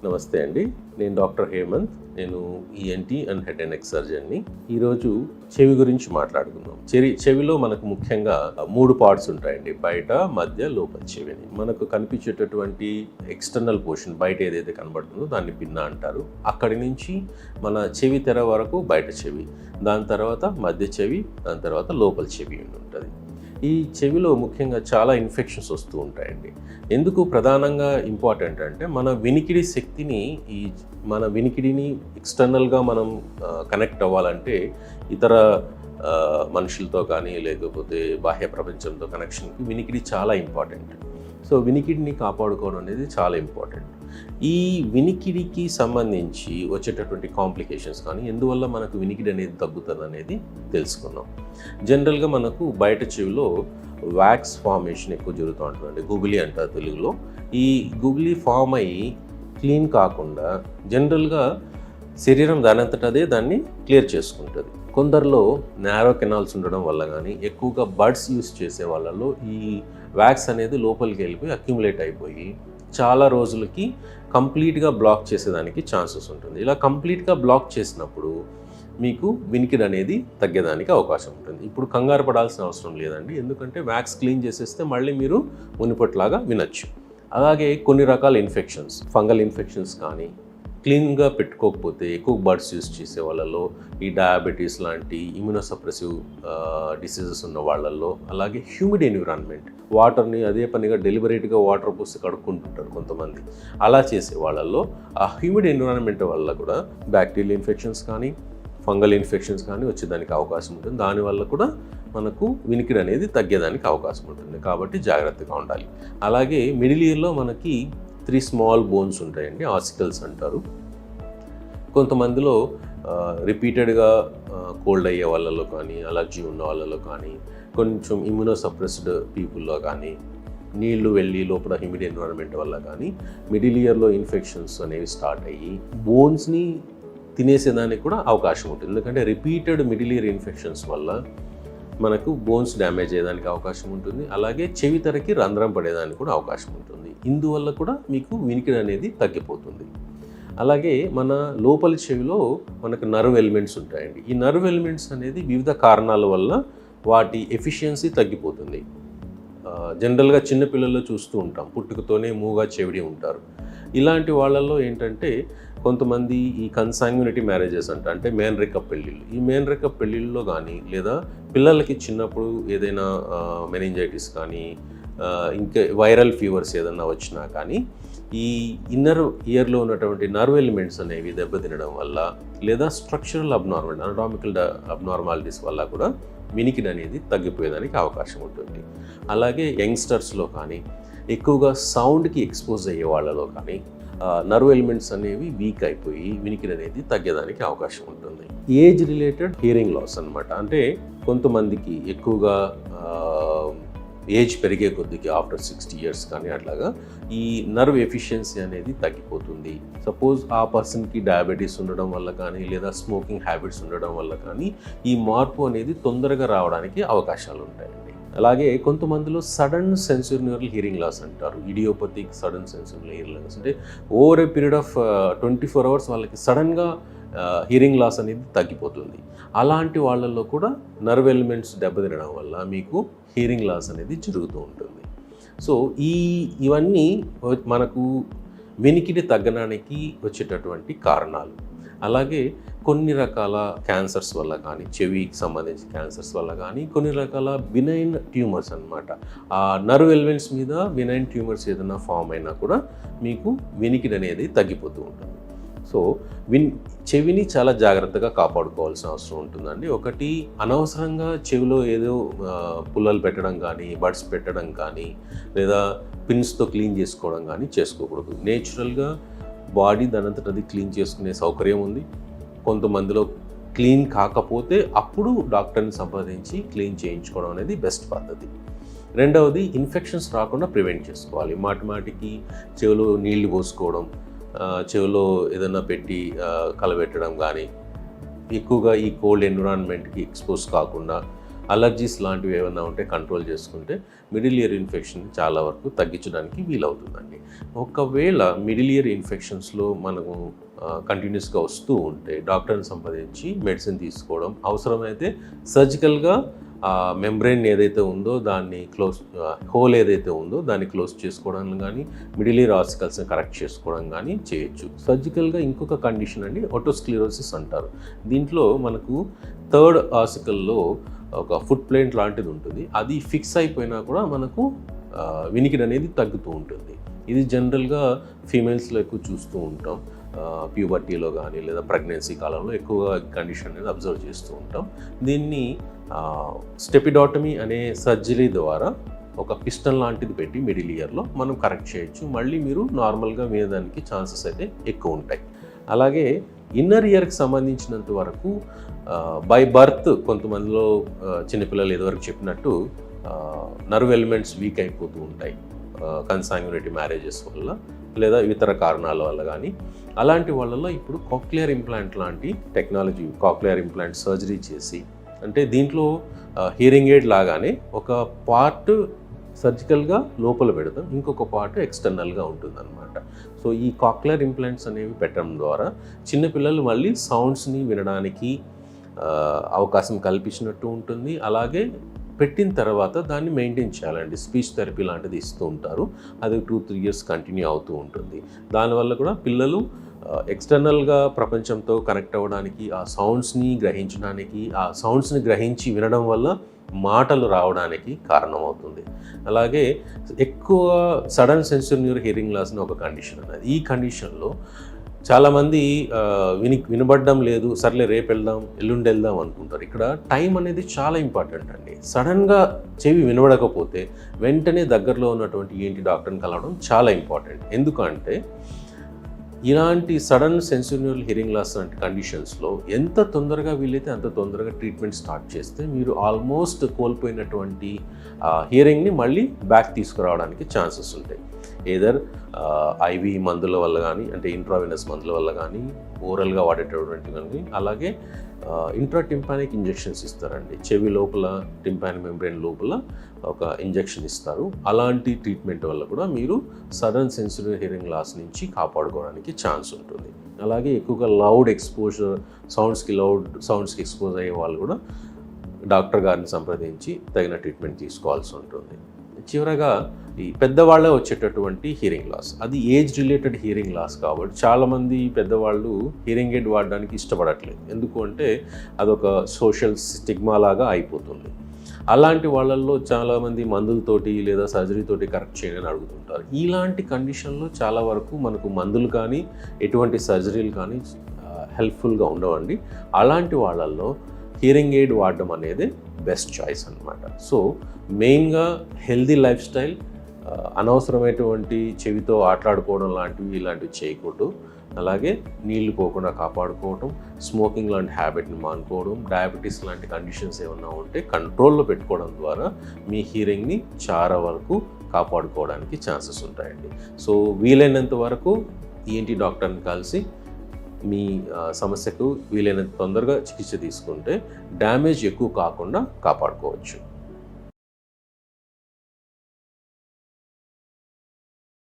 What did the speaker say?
నమస్తే అండి, నేను డాక్టర్ హేమంత్. నేను ENT and head and neck సర్జన్ని. ఈరోజు చెవి గురించి మాట్లాడుకుందాం. చెవిలో మనకు ముఖ్యంగా 3 పార్ట్స్ ఉంటాయండి: బయట, మధ్య, లోపల చెవిని. మనకు కనిపించేటటువంటి ఎక్స్టర్నల్ పోర్షన్, బయట ఏదైతే కనబడుతుందో దాన్ని పిన్న అంటారు. అక్కడి నుంచి మన చెవి తెర వరకు బయట చెవి, దాని తర్వాత మధ్య చెవి, దాని తర్వాత లోపల చెవి ఉంటుంది. ఈ చెవిలో ముఖ్యంగా చాలా ఇన్ఫెక్షన్స్ వస్తూ ఉంటాయండి. ఎందుకు ప్రధానంగా ఇంపార్టెంట్ అంటే, మన వినికిడి శక్తిని, మన వినికిడిని ఎక్స్టర్నల్గా మనం కనెక్ట్ అవ్వాలంటే ఇతర మనుషులతో కానీ లేకపోతే బాహ్య ప్రపంచంతో కనెక్షన్కి వినికిడి చాలా ఇంపార్టెంట్. సో వినికిడిని కాపాడుకోవడం అనేది చాలా ఇంపార్టెంట్. ఈ వినికిడికి సంబంధించి వచ్చేటటువంటి కాంప్లికేషన్స్ కానీ, ఎందువల్ల మనకు వినికిడి అనేది తగ్గుతుంది అనేది తెలుసుకుందాం. జనరల్గా మనకు బయట చెవిలో వ్యాక్స్ ఫార్మేషన్ ఎక్కువ జరుగుతూ ఉంటుందండి. గుబిలి అంటారు తెలుగులో. ఈ గుబిలి ఫామ్ అయ్యి క్లీన్ కాకుండా జనరల్గా శరీరం దానంతటదే దాన్ని క్లియర్ చేసుకుంటుంది. కొందరిలో నారో కెనాల్స్ ఉండడం వల్ల కానీ, ఎక్కువగా బడ్స్ యూస్ చేసే వాళ్ళలో ఈ వ్యాక్స్ అనేది లోపలికి వెళ్ళిపోయి అక్యుములేట్ అయిపోయి చాలా రోజులకి కంప్లీట్గా బ్లాక్ చేసేదానికి ఛాన్సెస్ ఉంటుంది. ఇలా కంప్లీట్గా బ్లాక్ చేసినప్పుడు మీకు వినికిడి అనేది తగ్గేదానికి అవకాశం ఉంటుంది. ఇప్పుడు కంగారు పడాల్సిన అవసరం లేదండి, ఎందుకంటే వ్యాక్స్ క్లీన్ చేసేస్తే మళ్ళీ మీరు మునిపట్లాగా వినొచ్చు. అలాగే కొన్ని రకాల ఇన్ఫెక్షన్స్, ఫంగల్ ఇన్ఫెక్షన్స్ కానీ క్లీన్గా పెట్టుకోకపోతే, ఎక్కువ బడ్స్ యూస్ చేసే వాళ్ళలో, ఈ డయాబెటీస్ లాంటి ఇమ్యూనోసప్రెసివ్ డిసీజెస్ ఉన్న వాళ్ళల్లో, అలాగే హ్యూమిడ్ ఎన్విరాన్మెంట్, వాటర్ని అదే పనిగా డెలిబరేట్గా వాటర్ పోసి కడుక్కుంటుంటారు కొంతమంది. అలా చేసే వాళ్ళల్లో ఆ హ్యూమిడ్ ఎన్విరాన్మెంట్ వల్ల కూడా బ్యాక్టీరియల్ ఇన్ఫెక్షన్స్ కానీ ఫంగల్ ఇన్ఫెక్షన్స్ కానీ వచ్చేదానికి అవకాశం ఉంటుంది. దానివల్ల కూడా మనకు వినికిడి అనేది తగ్గేదానికి అవకాశం ఉంటుంది. కాబట్టి జాగ్రత్తగా ఉండాలి. అలాగే మిడిల్ ఇయర్లో మనకి 3 స్మాల్ బోన్స్ ఉంటాయండి, ఆసికల్స్ అంటారు. కొంతమందిలో రిపీటెడ్గా కోల్డ్ అయ్యే వాళ్ళలో కానీ, అలర్జీ ఉన్న వాళ్ళలో కానీ, కొంచెం ఇమ్యూనోసప్రెస్డ్ పీపుల్లో కానీ, నీళ్లు వెళ్ళి లోపల హ్యూమిడ్ ఎన్విరాన్మెంట్ వల్ల కానీ మిడిల్ ఇయర్లో ఇన్ఫెక్షన్స్ అనేవి స్టార్ట్ అయ్యి బోన్స్ని తినేసేదానికి కూడా అవకాశం ఉంటుంది. ఎందుకంటే రిపీటెడ్ మిడిల్ ఇయర్ ఇన్ఫెక్షన్స్ వల్ల మనకు బోన్స్ డ్యామేజ్ అయ్యేదానికి అవకాశం ఉంటుంది. అలాగే చెవి తెరకి రంధ్రం పడేదానికి కూడా అవకాశం ఉంటుంది. ఇందువల్ల కూడా మీకు వినికిడి అనేది తగ్గిపోతుంది. అలాగే మన లోపలి చెవిలో మనకు నర్వ్ ఎలిమెంట్స్ ఉంటాయండి. ఈ నర్వ్ ఎలిమెంట్స్ అనేది వివిధ కారణాల వల్ల వాటి ఎఫిషియన్సీ తగ్గిపోతుంది. జనరల్గా చిన్నపిల్లల్లో చూస్తూ ఉంటాం, పుట్టుకతోనే మూగా చెవిడి ఉంటారు. ఇలాంటి వాళ్ళల్లో ఏంటంటే కొంతమంది ఈ కన్సాంగ్యునిటీ మ్యారేజెస్ అంటే మేనరిక పెళ్ళిళ్ళు, ఈ మేనరిక పెళ్ళిళ్ళలో కానీ, లేదా పిల్లలకి చిన్నప్పుడు ఏదైనా మెనింజైటిస్ కానీ, ఇంకా వైరల్ ఫీవర్స్ ఏదైనా వచ్చినా కానీ, ఈ ఇన్నర్ ఇయర్లో ఉన్నటువంటి నర్వ్ ఎలిమెంట్స్ అనేవి దెబ్బతినడం వల్ల, లేదా స్ట్రక్చరల్ అనాటామికల్ అబ్నార్మాలిటీస్ వల్ల కూడా వినికిడి అనేది తగ్గిపోయేదానికి అవకాశం ఉంటుంది. అలాగే యంగ్స్టర్స్లో కానీ, ఎక్కువగా సౌండ్కి ఎక్స్పోజ్ అయ్యే వాళ్ళలో కానీ నర్వ్ ఎలిమెంట్స్ అనేవి వీక్ అయిపోయి వినికిడి అనేది తగ్గేదానికి అవకాశం ఉంటుంది. ఏజ్ రిలేటెడ్ హియరింగ్ లాస్ అనమాట. అంటే కొంతమందికి ఎక్కువగా ఏజ్ పెరిగే కొద్దికి ఆఫ్టర్ 60 years కానీ అట్లాగా ఈ నర్వ్ ఎఫిషియన్సీ అనేది తగ్గిపోతుంది. సపోజ్ ఆ పర్సన్కి డయాబెటీస్ ఉండడం వల్ల కానీ, లేదా స్మోకింగ్ హ్యాబిట్స్ ఉండడం వల్ల కానీ ఈ మార్పు అనేది తొందరగా రావడానికి అవకాశాలు ఉంటాయండి. అలాగే కొంతమందిలో sudden sensory neural hearing loss అంటారు. Idiopathic sudden sensory hearing loss అంటే over a period of 24 hours వాళ్ళకి సడన్గా హియరింగ్ లాస్ అనేది తగ్గిపోతుంది. అలాంటి వాళ్ళల్లో కూడా నర్వ్ ఎలిమెంట్స్ దెబ్బతినడం వల్ల మీకు హియరింగ్ లాస్ అనేది జరుగుతూ ఉంటుంది. సో ఇవన్నీ మనకు వినికిడి తగ్గడానికి వచ్చేటటువంటి కారణాలు. అలాగే కొన్ని రకాల క్యాన్సర్స్ వల్ల కానీ, చెవికి సంబంధించిన క్యాన్సర్స్ వల్ల కానీ, కొన్ని రకాల బినైన్ ట్యూమర్స్ అనమాట, ఆ నర్వ్ ఎలిమెంట్స్ మీద బినైన్ ట్యూమర్స్ ఏదైనా ఫామ్ అయినా కూడా మీకు వినికిడి అనేది తగ్గిపోతూ ఉంటుంది. సో చెవిని చాలా జాగ్రత్తగా కాపాడుకోవాల్సిన అవసరం ఉంటుందండి. ఒకటి, అనవసరంగా చెవిలో ఏదో పుల్లలు పెట్టడం కానీ, బడ్స్ పెట్టడం కానీ, లేదా పిన్స్తో క్లీన్ చేసుకోవడం కానీ చేసుకోకూడదు. నేచురల్గా బాడీ దానంతటది క్లీన్ చేసుకునే సౌకర్యం ఉంది. కొంతమందిలో క్లీన్ కాకపోతే అప్పుడు డాక్టర్ని సంప్రదించి క్లీన్ చేయించుకోవడం అనేది బెస్ట్ పద్ధతి. రెండవది, ఇన్ఫెక్షన్స్ రాకుండా ప్రివెంట్ చేసుకోవాలి. మాటికి చెవిలో నీళ్లు పోసుకోవడం, చెవిలో ఏదైనా పెట్టి కలబెట్టడం కానీ, ఎక్కువగా ఈ కోల్డ్ ఎన్విరాన్మెంట్కి ఎక్స్పోజ్ కాకుండా అలర్జీస్ లాంటివి ఏమైనా ఉంటే కంట్రోల్ చేసుకుంటే మిడిల్ ఇయర్ ఇన్ఫెక్షన్ చాలా వరకు తగ్గించడానికి వీలవుతుందండి. ఒకవేళ మిడిల్ ఇయర్ ఇన్ఫెక్షన్స్లో మనకు కంటిన్యూస్గా వస్తూ ఉంటే డాక్టర్ని సంప్రదించి మెడిసిన్ తీసుకోవడం, అవసరమైతే సర్జికల్గా మెంబ్రెయిన్ ఏదైతే ఉందో దాన్ని హోల్ ఏదైతే ఉందో దాన్ని క్లోజ్ చేసుకోవడం కానీ, మిడిల్ ఇయర్ ఆర్టికల్స్ని కరెక్ట్ చేసుకోవడం కానీ చేయొచ్చు. సర్జికల్గా ఇంకొక కండిషన్ అండి ఒటోస్క్లిరోసిస్ అంటారు. దీంట్లో మనకు థర్డ్ ఆర్టికల్లో ఒక ఫుట్ ప్లేట్ లాంటిది ఉంటుంది. అది ఫిక్స్ అయిపోయినా కూడా మనకు వినికిడి అనేది తగ్గుతూ ఉంటుంది. ఇది జనరల్గా ఫీమేల్స్లో ఎక్కువ చూస్తూ ఉంటాం. ప్యూబర్టీలో కానీ లేదా ప్రెగ్నెన్సీ కాలంలో ఎక్కువగా కండిషన్ అనేది అబ్జర్వ్ చేస్తూ ఉంటాం. దీన్ని స్టెపిడాటమీ అనే సర్జరీ ద్వారా ఒక పిస్టన్ లాంటిది పెట్టి మిడిల్ ఇయర్లో మనం కరెక్ట్ చేయొచ్చు. మళ్ళీ మీరు నార్మల్గా వినేదానికి ఛాన్సెస్ అయితే ఎక్కువ ఉంటాయి. అలాగే ఇన్నర్ ఇయర్కి సంబంధించినంత వరకు బై బర్త్ కొంతమందిలో చిన్నపిల్లలు ఇదివరకు చెప్పినట్టు నర్వ్ ఎలిమెంట్స్ వీక్ అయిపోతూ ఉంటాయి కన్సాంగ్యునిటీ మ్యారేజెస్ వల్ల లేదా ఇతర కారణాల వల్ల కానీ. అలాంటి వాళ్ళలో ఇప్పుడు కాక్లియర్ ఇంప్లాంట్ లాంటి టెక్నాలజీ, కాక్లియర్ ఇంప్లాంట్ సర్జరీ చేసి, అంటే దీంట్లో హియరింగ్ ఎయిడ్ లాగానే ఒక పార్ట్ సర్జికల్గా లోపల పెడతాం, ఇంకొక పార్ట్ ఎక్స్టర్నల్గా ఉంటుందన్నమాట. సో ఈ కాక్లియర్ ఇంప్లాంట్స్ అనేవి పెట్టడం ద్వారా చిన్నపిల్లలు మళ్ళీ సౌండ్స్ని వినడానికి అవకాశం కల్పించినట్టు ఉంటుంది. అలాగే పెట్టిన తర్వాత దాన్ని మెయింటైన్ చేయాలండి. స్పీచ్ థెరపీ లాంటిది ఇస్తూ ఉంటారు. అది 2-3 years కంటిన్యూ అవుతూ ఉంటుంది. దానివల్ల కూడా పిల్లలు ఎక్స్టర్నల్గా ప్రపంచంతో కనెక్ట్ అవ్వడానికి, ఆ సౌండ్స్ని గ్రహించడానికి, ఆ సౌండ్స్ని గ్రహించి వినడం వల్ల మాటలు రావడానికి కారణమవుతుంది. అలాగే ఎక్కువ sudden sensitive neural hearing loss అని ఒక కండిషన్ అనేది. ఈ కండిషన్లో చాలామంది వినబడడం లేదు, సర్లే రేపు వెళ్దాం, ఎల్లుండి వెళ్దాం అనుకుంటారు. ఇక్కడ టైం అనేది చాలా ఇంపార్టెంట్ అండి. సడన్గా చెవి వినబడకపోతే వెంటనే దగ్గరలో ఉన్నటువంటి ఏంటి డాక్టర్ని కలవడం చాలా ఇంపార్టెంట్. ఎందుకంటే ఇలాంటి sudden sensitive neural hearing loss లాంటి కండిషన్స్లో ఎంత తొందరగా వీలైతే అంత తొందరగా ట్రీట్మెంట్ స్టార్ట్ చేస్తే మీరు ఆల్మోస్ట్ కోల్పోయినటువంటి హియరింగ్ని మళ్ళీ బ్యాక్ తీసుకురావడానికి ఛాన్సెస్ ఉంటాయి. ఏదర్ ఐవి మందుల వల్ల కానీ, అంటే ఇంట్రావెనస్ మందుల వల్ల కానీ, ఓరల్గా వాడేటటువంటి కానీ, అలాగే ఇంట్రా టింపానిక్ ఇంజెక్షన్స్ ఇస్తారండి. చెవి లోపల టింపానిక్ మెంబ్రెయిన్ లోపల ఒక ఇంజెక్షన్ ఇస్తారు. అలాంటి ట్రీట్మెంట్ వల్ల కూడా మీరు సడన్ సెన్సిటివ్ హియరింగ్ లాస్ నుంచి కాపాడుకోవడానికి ఛాన్స్ ఉంటుంది. అలాగే ఎక్కువగా లౌడ్ ఎక్స్పోజర్, సౌండ్స్కి ఎక్స్పోజ్ అయ్యే వాళ్ళు కూడా డాక్టర్ గారిని సంప్రదించి తగిన ట్రీట్మెంట్ తీసుకోవాల్సి ఉంటుంది. చివరగా ఈ పెద్దవాళ్ళే వచ్చేటటువంటి హియరింగ్ లాస్, అది ఏజ్ రిలేటెడ్ హియరింగ్ లాస్ కాబట్టి చాలామంది పెద్దవాళ్ళు హియరింగ్ ఎయిడ్ వాడడానికి ఇష్టపడట్లేదు. ఎందుకు అంటే అదొక సోషల్ స్టిగ్మా లాగా అయిపోతుంది. అలాంటి వాళ్ళల్లో చాలామంది మందులతోటి లేదా సర్జరీతోటి కరెక్ట్ చేయని అడుగుతుంటారు. ఇలాంటి కండిషన్లో చాలా వరకు మనకు మందులు కానీ ఎటువంటి సర్జరీలు కానీ హెల్ప్ఫుల్గా ఉండవండి. అలాంటి వాళ్ళల్లో హియరింగ్ ఎయిడ్ వాడడం అనేది బెస్ట్ చాయిస్ అన్నమాట. సో మెయిన్గా హెల్దీ లైఫ్ స్టైల్, అనవసరమైనటువంటి చెవితో ఆటలాడుకోవడం ఇలాంటివి చేయకూడదు. అలాగే నీళ్లు పోకుండా కాపాడుకోవడం, స్మోకింగ్ లాంటి హ్యాబిట్ని మానుకోవడం, డయాబెటీస్ లాంటి కండిషన్స్ ఏమన్నా ఉంటే కంట్రోల్లో పెట్టుకోవడం ద్వారా మీ హియరింగ్ని చాలా వరకు కాపాడుకోవడానికి ఛాన్సెస్ ఉంటాయండి. సో వీలైనంత వరకు ఈఎన్టీ డాక్టర్ని కలిసి మీ సమస్యకు వీలైనంత తొందరగా చికిత్స తీసుకుంటే డ్యామేజ్ ఎక్కువ కాకుండా కాపాడుకోవచ్చు.